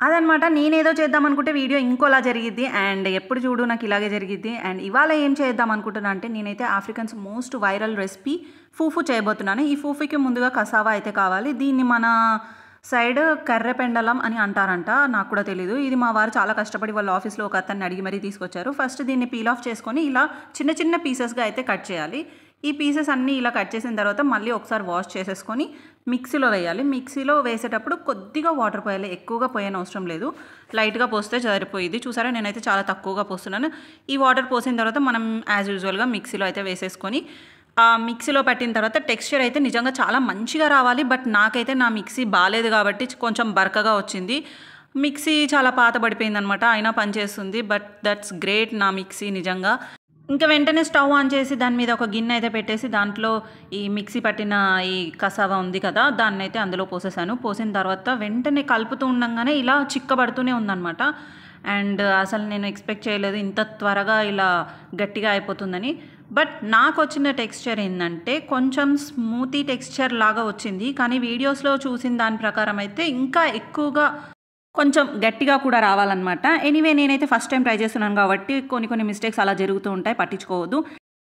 అదనమాట. నేనేదో చేద్దాం అనుకుంటే వీడియో ఇంకోలా జరిగిద్ది. అండ్ ఎప్పుడు చూడు నాకు ఇలాగే జరిగిద్ది. అండ్ ఇవాళ ఏం చేద్దాం అనుకుంటున్నా అంటే నేనైతే ఆఫ్రికన్స్ మోస్ట్ వైరల్ రెసిపీ ఫూఫు చేయబోతున్నాను. ఈ ఫూఫుకి ముందుగా కసావా అయితే కావాలి. దీన్ని మన సైడ్ కర్రెపెండలం అని అంటారంట. నాకు కూడా తెలీదు. ఇది మా వారు చాలా కష్టపడి వాళ్ళ ఆఫీస్లో ఒక అతన్ని అడిగి మరీ తీసుకొచ్చారు. ఫస్ట్ దీన్ని పీల్ ఆఫ్ చేసుకొని ఇలా చిన్న చిన్న పీసెస్గా అయితే కట్ చేయాలి. ఈ పీసెస్ అన్నీ ఇలా కట్ చేసిన తర్వాత మళ్ళీ ఒకసారి వాష్ చేసేసుకొని మిక్సీలో వేయాలి. మిక్సీలో వేసేటప్పుడు కొద్దిగా వాటర్ పోయాలి. ఎక్కువగా పోయని అవసరం లేదు. లైట్గా పోస్తే సరిపోయింది. చూసారా, నేనైతే చాలా తక్కువగా పోస్తున్నాను. ఈ వాటర్ పోసిన తర్వాత మనం యాజ్ యూజువల్గా మిక్సీలో అయితే వేసేసుకొని మిక్సీలో పట్టిన తర్వాత టెక్స్చర్ అయితే నిజంగా చాలా మంచిగా రావాలి. బట్ నాకైతే నా మిక్సీ బాగాలేదు కాబట్టి కొంచెం బరకగా వచ్చింది. మిక్సీ చాలా పాత పడిపోయింది అనమాట. అయినా పనిచేస్తుంది. బట్ దట్స్ గ్రేట్ నా మిక్సీ నిజంగా. ఇంకా వెంటనే స్టవ్ ఆన్ చేసి దాని మీద ఒక గిన్నె అయితే పెట్టేసి దాంట్లో ఈ మిక్సీ పట్టిన ఈ కసావా ఉంది కదా, దాన్ని అయితే అందులో పోసేసాను. పోసిన తర్వాత వెంటనే కలుపుతూ ఉండగానే ఇలా చిక్కబడుతూనే ఉందన్నమాట. అండ్ అసలు నేను ఎక్స్పెక్ట్ చేయలేదు ఇంత త్వరగా ఇలా గట్టిగా అయిపోతుందని. బట్ నాకు వచ్చిన టెక్స్చర్ ఏంటంటే కొంచెం స్మూతీ టెక్స్చర్ లాగా వచ్చింది. కానీ వీడియోస్లో చూసిన దాని ప్రకారం అయితే ఇంకా ఎక్కువగా కొంచెం గట్టిగా కూడా రావాలన్నమాట. ఎనీవే నేనైతే ఫస్ట్ టైం ట్రై చేస్తున్నాను కాబట్టి కొన్ని మిస్టేక్స్ అలా జరుగుతూ ఉంటాయి, పట్టించుకోవద్దు.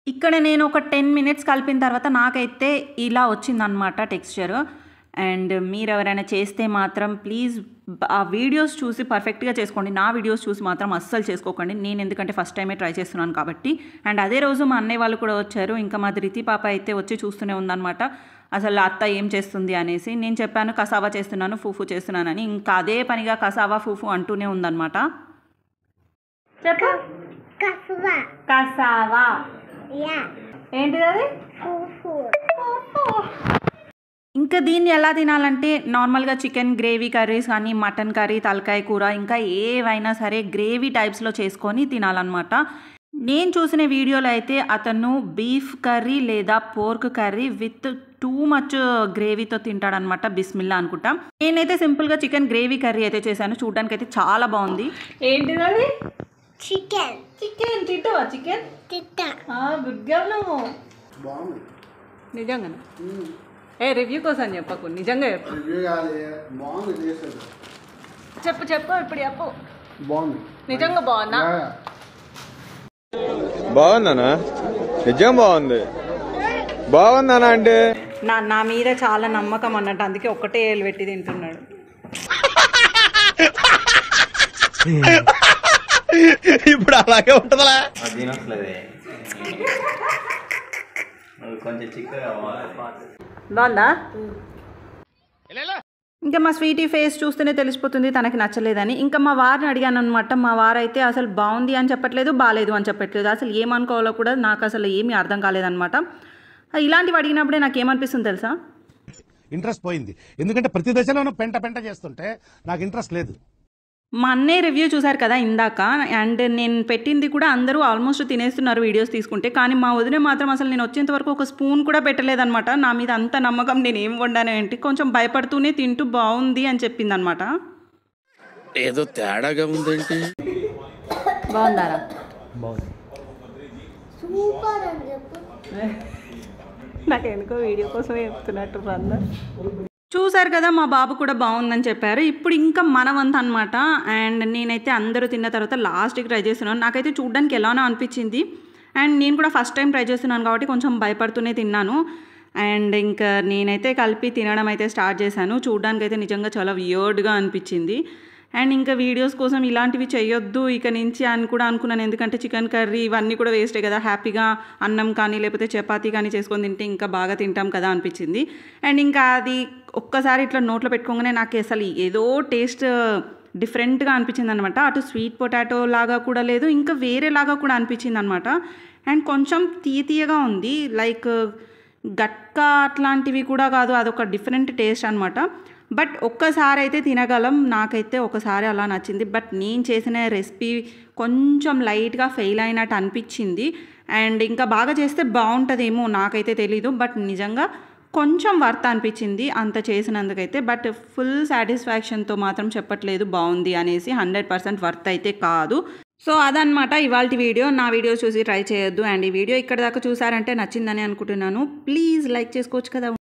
ఇక్కడ నేను ఒక 10 minutes కలిపిన తర్వాత నాకైతే ఇలా వచ్చిందనమాట టెక్స్చర్. అండ్ మీరు ఎవరైనా చేస్తే మాత్రం ప్లీజ్ ఆ వీడియోస్ చూసి పర్ఫెక్ట్గా చేసుకోండి. నా వీడియోస్ చూసి మాత్రం అస్సలు చేసుకోకండి. నేను ఎందుకంటే ఫస్ట్ టైమే ట్రై చేస్తున్నాను కాబట్టి. అండ్ అదే రోజు మా అన్నయ్య వాళ్ళు కూడా వచ్చారు. ఇంకా మా ధృతి పాప అయితే వచ్చి చూస్తూనే ఉందన్నమాట అసలు అత్త ఏం చేస్తుంది అనేసి. నేను చెప్పాను కసావా చేస్తున్నాను, ఫూఫు చేస్తున్నానని. ఇంకా అదే పనిగా కసావా ఫూఫు అంటూనే ఉందన్నమాట. చెప్పు. కసావా ఏంటిది అది? ఇంకా దీన్ని ఎలా తినాలంటే నార్మల్గా చికెన్ గ్రేవీ కర్రీస్ కానీ మటన్ కర్రీ, తలకాయ కూర, ఇంకా ఏవైనా సరే గ్రేవీ టైప్స్లో చేసుకొని తినాలన్నమాట. నేను చూసిన వీడియోలో అయితే అతను బీఫ్ కర్రీ లేదా pork curry with too much గ్రేవీతో తింటాడనమాట. బిస్మిల్లా అనుకుంటా. నేనైతే సింపుల్గా చికెన్ గ్రేవీ కర్రీ అయితే చేశాను. చూడడానికి అయితే చాలా బాగుంది. ఏంటిది అది? చికెన్. చికెన్ తింటావా? చికెన్ గుడ్ గర్ల్ నువ్వు. నిజంగా రివ్యూ కోసం చెప్పకు, నిజంగా చెప్పు. చెప్పు చెప్పు ఇప్పుడు చెప్పు. నిజంగా బాగుందా? బాగుందనా? నిజంగా బాగుంది. బాగుందనా అంటే నా మీద చాలా నమ్మకం అన్నట్టు, అందుకే ఒక్కటే ఏళ్ళు పెట్టి తింటున్నాడు. ఇప్పుడు అలాగే ఉంటుందా? బాగుందా? ఇంకా మా స్వీటీ ఫేస్ చూస్తేనే తెలిసిపోతుంది తనకి నచ్చలేదని. ఇంకా మా వారిని అడిగాను అనమాట. మా వారైతే అసలు బాగుంది అని చెప్పట్లేదు, బాగాలేదు అని చెప్పట్లేదు. అసలు ఏమనుకోవాలో కూడా నాకు అసలు ఏమీ అర్థం కాలేదనమాట. ఇలాంటివి అడిగినప్పుడే నాకు ఏమనిపిస్తుంది తెలుసా? ఇంట్రెస్ట్ పోయింది. ఎందుకంటే ప్రతి దశలోనూ పెంట చేస్తుంటే నాకు ఇంట్రెస్ట్ లేదు. మా అన్నయ్య రివ్యూ చూసారు కదా ఇందాక. అండ్ నేను పెట్టింది కూడా అందరూ ఆల్మోస్ట్ తినేస్తున్నారు వీడియోస్ తీసుకుంటే. కానీ మా వదిన మాత్రం అసలు నేను వచ్చేంత వరకు ఒక స్పూన్ కూడా పెట్టలేదన్నమాట. నా మీద అంత నమ్మకం నేను ఏం వండాను ఏంటి, కొంచెం భయపడుతూనే తింటూ బాగుంది అని చెప్పింది అనమాట. ఏదో తేడాగా ఉందేంటి? బాగుందారా? సూపర్ అని చెప్పు. నాకు ఎందుకో వీడియో కోసమే చెప్తున్నట్టు అందరు. చూసారు కదా, మా బాబు కూడా బాగుందని చెప్పారు. ఇప్పుడు ఇంకా మనవంత అనమాట. అండ్ నేనైతే అందరూ తిన్న తర్వాత లాస్ట్కి ట్రై చేస్తున్నాను. నాకైతే చూడడానికి ఎలానో అనిపించింది. అండ్ నేను కూడా ఫస్ట్ టైం ట్రై చేస్తున్నాను కాబట్టి కొంచెం భయపడుతూనే తిన్నాను. అండ్ ఇంకా నేనైతే కలిపి తినడం అయితే స్టార్ట్ చేశాను. చూడడానికి అయితే నిజంగా చాలా వియర్డ్గా అనిపించింది. అండ్ ఇంకా వీడియోస్ కోసం ఇలాంటివి చేయొద్దు ఇక నుంచి అని కూడా అనుకున్నాను. ఎందుకంటే చికెన్ కర్రీ ఇవన్నీ కూడా వేస్టే కదా. హ్యాపీగా అన్నం కానీ లేకపోతే చపాతీ కానీ చేసుకొని తింటే ఇంకా బాగా తింటాం కదా అనిపించింది. అండ్ ఇంకా అది ఒక్కసారి ఇట్లా నోట్లో పెట్టుకోగానే నాకు అసలు ఏదో టేస్ట్ డిఫరెంట్గా అనిపించింది అనమాట. అటు స్వీట్ పొటాటో లాగా కూడా లేదు, ఇంకా వేరేలాగా కూడా అనిపించింది అనమాట. అండ్ కొంచెం తీయగా ఉంది, లైక్ గట్కా అట్లాంటివి కూడా కాదు, అదొక డిఫరెంట్ టేస్ట్ అనమాట. బట్ ఒక్కసారి అయితే తినగలం. నాకైతే ఒకసారి అలా నచ్చింది. బట్ నేను చేసిన రెసిపీ కొంచెం లైట్గా ఫెయిల్ అయినట్టు అనిపించింది. అండ్ ఇంకా బాగా చేస్తే బాగుంటుందేమో, నాకైతే తెలీదు. బట్ నిజంగా కొంచెం వర్త్ అనిపించింది అంత చేసినందుకైతే. బట్ ఫుల్ సాటిస్ఫాక్షన్తో మాత్రం చెప్పట్లేదు బాగుంది అనేసి. 100% వర్త్ అయితే కాదు. సో అదనమాట ఇవాల్టి వీడియో. నా వీడియో చూసి ట్రై చేయొద్దు. అండ్ ఈ వీడియో ఇక్కడ దాకా చూసారంటే నచ్చిందని అనుకుంటున్నాను. ప్లీజ్ లైక్ చేసుకోవచ్చు కదా.